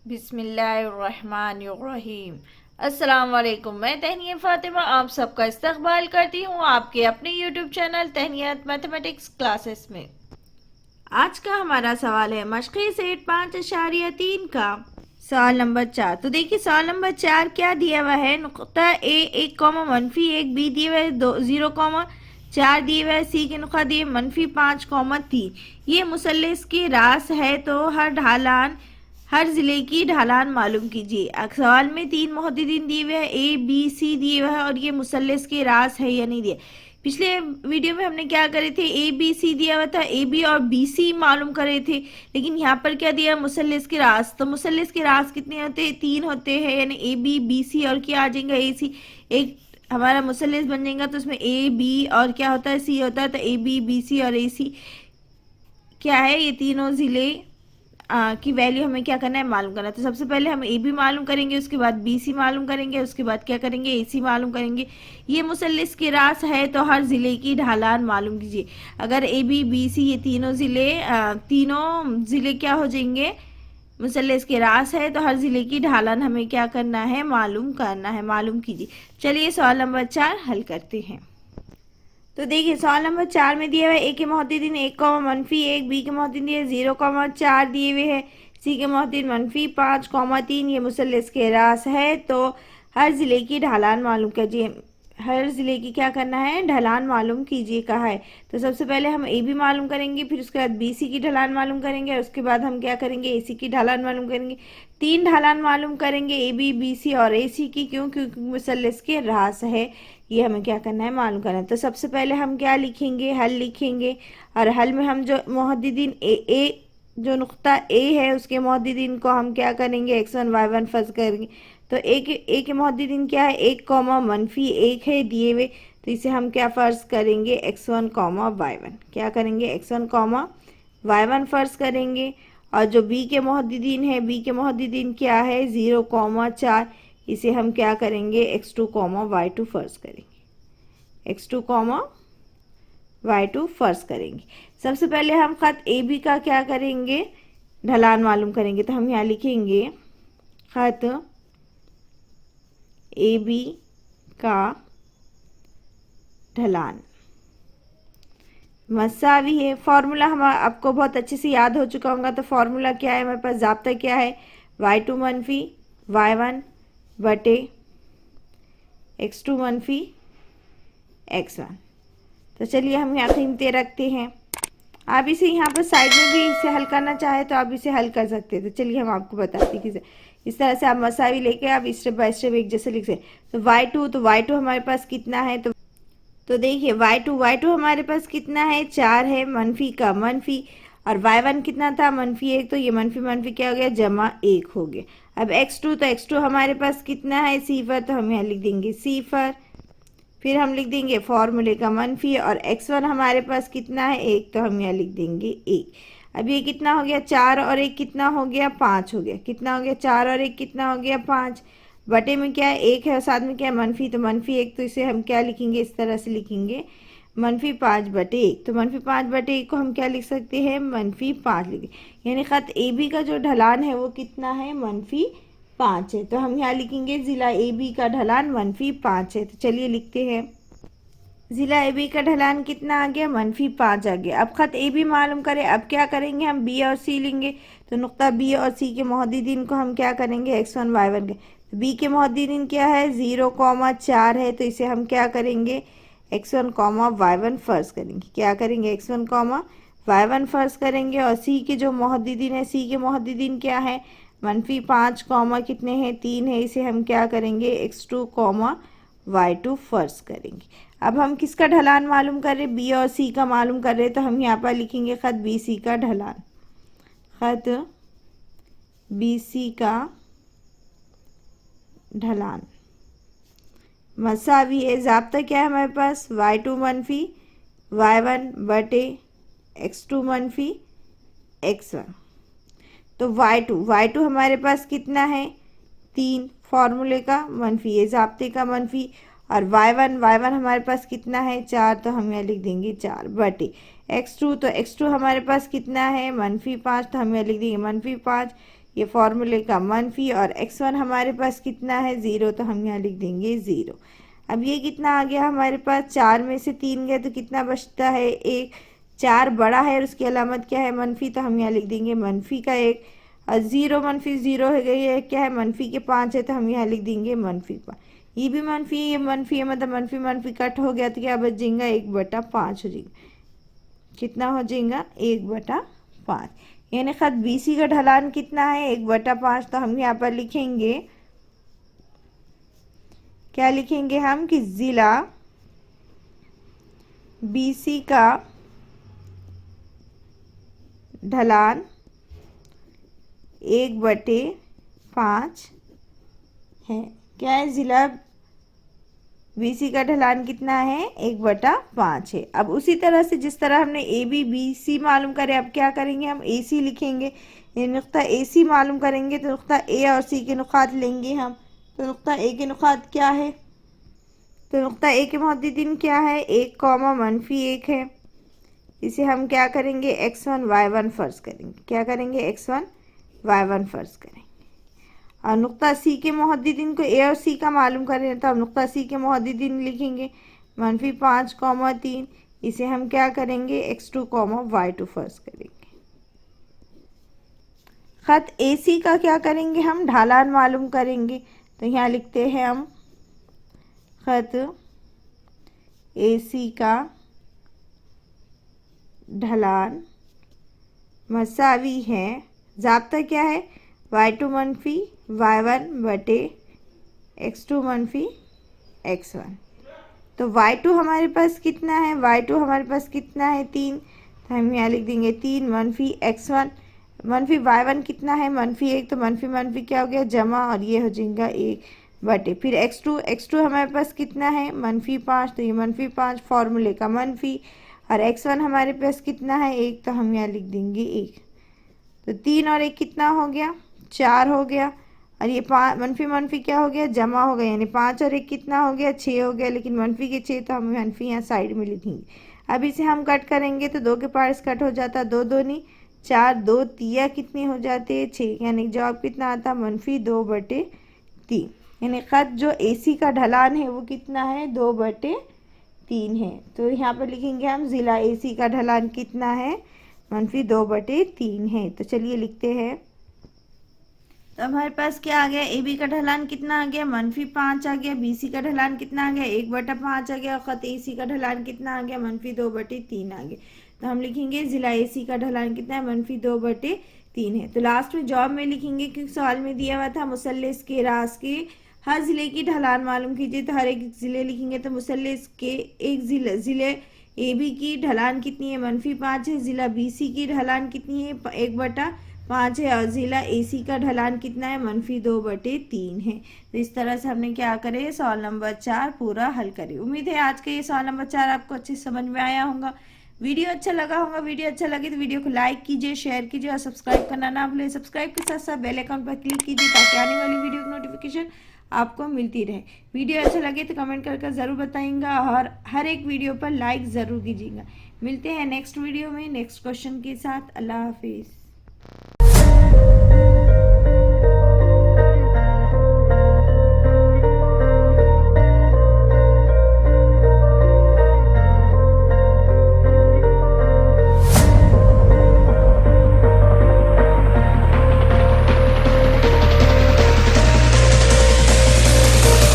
बिस्मिल्लाहिर्रहमानिर्रहीम। अस्सलाम वालेकुम। मैं तहनिया फ़ातिमा आप सबका इस्तकबाल करती हूँ आपके अपने यूट्यूब चैनल तहनियत मैथमेटिक्स क्लासेस में। आज का हमारा सवाल है मशक़ी सेट 5.3 का सवाल नंबर 4। तो देखिए सवाल नंबर 4 क्या दिया हुआ है। नुक़्ता ए 1, -1, बी दिए हुए 0, 4 दिए हुए, सी के नुक़्ता दिए -5, 3। ये मुसल्लस की रास है तो हर ज़िले की ढलान मालूम कीजिए। सवाल में 3 मुहद्दिदीन दिए हुए हैं, ए बी सी दिए हुए हैं और ये मुसल्लस की रास है या नहीं दिए। पिछले वीडियो में हमने क्या करे थे, ए बी सी दिया हुआ था, ए बी और बी सी मालूम करे थे। लेकिन यहाँ पर क्या दिया, मुसल्लिस के रास। तो मुसल्लिस के रास कितने होते हैं, 3 होते हैं, यानी ए बी बी सी और क्या आ जाएगा ए सी। एक हमारा मुसल्लिस बन जाएगा तो उसमें ए बी और क्या होता है सी होता है। तो ए बी बी सी और ए सी क्या है, ये तीनों ज़िले की वैल्यू हमें क्या करना है, मालूम करना है। तो सबसे पहले हम ए बी मालूम करेंगे, उसके बाद बी सी मालूम करेंगे, उसके बाद क्या करेंगे, ए सी मालूम करेंगे। ये मुसल्लिस की रास है तो हर ज़िले की ढलान मालूम कीजिए। अगर ए बी बी सी ये तीनों ज़िले क्या हो जाएंगे, मुसल्लिस की रास है तो हर ज़िले की ढलान हमें क्या करना है, मालूम करना है। मालूम कीजिए। चलिए सवाल नंबर 4 हल करते हैं। तो देखिए सवाल नंबर 4 में दिया हुआ है ए के मुहद्दिदीन 1, -1, बी के मुहद्दिदीन दिए 0, 4 दिए हुए हैं, सी के मुहद्दिदीन -5, 3। ये मुसल्लिस के रास है तो हर ज़िले की ढलान मालूम कीजिए। हर ज़िले की क्या करना है, ढलान मालूम कीजिए कहा है। तो सबसे पहले हम ए बी मालूम करेंगे, फिर उसके बाद बी सी की ढलान मालूम करेंगे और उसके बाद हम क्या करेंगे, ए सी की ढलान मालूम करेंगे। 3 ढलान मालूम करेंगे ए बी बी सी और ए सी की। क्यों, क्योंकि मुसल्लिस के रास है, ये हमें क्या करना है, मालूम करना है। तो सबसे पहले हम क्या लिखेंगे, हल लिखेंगे। और हल में हम जो मुहद्दिदीन ए जो नुक्ता ए है उसके मुहद्दिदीन को हम क्या करेंगे, x1 y1 फर्ज करेंगे। तो ए के मुहद्दिदीन क्या है, 1, -1 है दिए हुए, तो इसे हम क्या फ़र्ज करेंगे, x1, y1। क्या करेंगे, x1, y1 फ़र्ज करेंगे। और जो बी के मुहद्दिदीन है, बी के मुहद्दिदीन क्या है, 0, 4। इसे हम क्या करेंगे, x2, y2 फर्ज करेंगे। x2, y2 फर्ज करेंगे। सबसे पहले हम ख़त ए बी का क्या करेंगे, ढलान मालूम करेंगे। तो हम यहाँ लिखेंगे ख़त ए बी का ढलान मसावी है। फॉर्मूला हम आपको बहुत अच्छे से याद हो चुका होगा। तो फॉर्मूला क्या है हमारे पास, ज़ाब्ता क्या है, y2 मनफी y1 बटे x2 मनफी x1। तो चलिए हम यहाँ कीमतें रखते हैं। आप इसे यहाँ पर साइड में भी इसे हल करना चाहे तो आप इसे हल कर सकते हैं। तो चलिए हम आपको बताते हैं कि इस तरह से आप मसावी लेके आप स्टेप बाय स्टेप एक जैसे लिख सकते। तो y2 हमारे पास कितना है, तो देखिए y2 हमारे पास कितना है, 4 है, मनफी का मनफी। और y1 कितना था, -1। तो ये मनफी मनफी क्या हो गया, जमा 1 हो गया। अब x2 हमारे पास कितना है, सिफर। तो हम यहाँ लिख देंगे सिफर। फिर हम लिख देंगे फॉर्मूले का मनफी। और x1 हमारे पास कितना है, 1। तो हम यहाँ लिख देंगे 1। अब ये कितना हो गया, 4 और 1 कितना हो गया, 5 हो गया। कितना हो गया, 4 और 1 कितना हो गया, 5। बटे में क्या है, 1 है और साथ में क्या है, मनफी। तो -1। तो इसे हम क्या लिखेंगे, इस तरह से लिखेंगे -5/1। तो -5/1 को हम क्या लिख सकते हैं, -5 लिखें। यानी ख़त ए बी का जो ढलान है वो कितना है, -5 है। तो हम यहाँ लिखेंगे ज़िला ए बी का ढलान -5 है। तो चलिए लिखते हैं, ज़िला ए बी का ढलान कितना आ गया, -5 आ गया। अब ख़त ए बी मालूम करें। अब क्या करेंगे, हम बी और सी लेंगे। तो नुक्ता बी और सी के मुहद्दिदीन को हम क्या करेंगे, x1 y1 के। तो बी के मुहद्दिदीन क्या है, 0, 4 है। तो इसे हम क्या करेंगे, x1, y1 फ़र्ज करेंगे। क्या करेंगे, x1, y1 फ़र्ज करेंगे। और सी के जो मुहद्दिदीन है, सी के मुहद्दिदीन क्या है, -5, कितने हैं, 3 है। इसे हम क्या करेंगे, x2, y2 फ़र्ज करेंगे। अब हम किसका ढलान मालूम कर रहे हैं, बी और सी का मालूम कर रहे हैं। तो हम यहाँ पर लिखेंगे ख़त बी सी का ढलान। ख़त बी सी का ढलान मसावी है। ज़ाब्ता क्या है हमारे पास, y2 मनफी y1 बटे x2 मनफी x1। तो y2 हमारे पास कितना है, 3। फॉर्मूले का मनफी, ये ज़ाब्ते का मनफी। और y1 हमारे पास कितना है, 4। तो हम यहाँ लिख देंगे 4 बटे x2। तो x2 हमारे पास कितना है, -5। तो हम यहाँ लिख देंगे -5। ये फॉर्मूले का मनफी, और x1 हमारे पास कितना है 0, तो हम यहाँ लिख देंगे 0। अब ये कितना आ गया हमारे पास, 4 में से 3 गया तो कितना बचता है 1। 4 बड़ा है और उसकी अलामत क्या है मनफी, तो हम यहाँ लिख देंगे मनफी का 1। और 0 मनफी 0 है गई है क्या है मनफी के 5 है, तो हम यहाँ लिख देंगे मनफी 5। ये भी मनफी है, ये मनफी है, मतलब मनफी मनफी कट हो गया तो क्या बच जाएगा 1/5 हो जाएगा। कितना हो जाएगा 1/5। यानी खत BC का ढलान कितना है 1/5। तो हम यहाँ पर लिखेंगे, क्या लिखेंगे हम कि ज़िला BC का ढलान 1/5 है। क्या है, ज़िला BC का ढलान कितना है 1/5 है। अब उसी तरह से जिस तरह हमने AB BC मालूम करे, अब क्या करेंगे हम AC लिखेंगे। ये नुक्ता AC मालूम करेंगे तो नुक्ता A और C के नुकात लेंगे हम। तो नुक्ता A के नुकात क्या है, तो नुक्ता A के मुहद्दिदीन क्या है 1, -1 है। इसे हम क्या करेंगे x1 y1 फर्ज करेंगे। क्या करेंगे x1 y1 फर्ज करेंगे। और नुक्ता C के मुहद्दिदीन को A और C का मालूम करें तो हम नुक्ता C के मुहद्दिदीन लिखेंगे -5, 3। इसे हम क्या करेंगे x2, y2 फर्ज करेंगे। खत AC का क्या करेंगे हम ढालान मालूम करेंगे। तो यहाँ लिखते हैं हम खत AC का ढलान मसावी है, ज़ाब्ता क्या है y2 मनफी y1 बटे x2 मनफी x1। तो y2 हमारे पास कितना है, y2 हमारे पास कितना है 3, तो हम यहाँ लिख देंगे 3 मनफी x1 मनफी y1 कितना है -1, तो मनफी मनफी क्या हो गया जमा, और ये हो जाएगा 1 बटे फिर x2 हमारे पास कितना है -5, तो ये -5 फार्मूले का मनफी, और x1 हमारे पास कितना है 1, तो हम यहाँ लिख देंगे 1। तो 3 और 1 कितना हो गया 4 हो गया, और ये मनफी मनफी क्या हो गया जमा हो गया, यानी 5 और 1 कितना हो गया 6 हो गया। लेकिन मनफी के 6 तो हम मनफी यहाँ साइड में लिखेंगे। अब इसे हम कट करेंगे तो 2 के पार्ट्स कट हो जाता, 2 दूनी 4, 2 तिया कितने हो जाते 6, यानी जवाब कितना आता -2/3। यानी खत जो AC का ढलान है वो कितना है 2/3 है। तो यहाँ पर लिखेंगे हम ज़िला AC का ढलान कितना है -2/3 है। तो चलिए लिखते हैं। तो हमारे पास क्या आ गया, AB का ढलान कितना आ गया -5 आ गया, BC का ढलान कितना आ गया 1/5 आ गया, और खत AC का ढलान कितना आ गया -2/3 आ गया। तो हम लिखेंगे ज़िला AC का ढलान कितना है -2/3 है। तो लास्ट में जवाब में लिखेंगे क्योंकि सवाल में दिया हुआ था मुसल्लिस के रास के हर ज़िले की ढलान मालूम कीजिए। तो हर एक ज़िले लिखेंगे तो मुसल्लिस के एक ज़िले AB की ढलान कितनी है -5 है, ज़िला BC की ढलान कितनी है 1/5 है, और ज़िला AC का ढलान कितना है -2/3 है। तो इस तरह से हमने क्या करे सवाल नंबर 4 पूरा हल करे। उम्मीद है आज का ये सवाल नंबर 4 आपको अच्छे से समझ में आया होगा। वीडियो अच्छा लगा होगा, वीडियो अच्छा लगे तो वीडियो को लाइक कीजिए, शेयर कीजिए और सब्सक्राइब करना ना भूलें। सब्सक्राइब के साथ साथ बेल आइकन पर क्लिक कीजिए ताकि आने वाली वीडियो की नोटिफिकेशन आपको मिलती रहे। वीडियो अच्छा लगे तो कमेंट करके ज़रूर बताइएगा और हर एक वीडियो पर लाइक ज़रूर कीजिएगा। मिलते हैं नेक्स्ट वीडियो में नेक्स्ट क्वेश्चन के साथ। अल्लाह हाफिज़।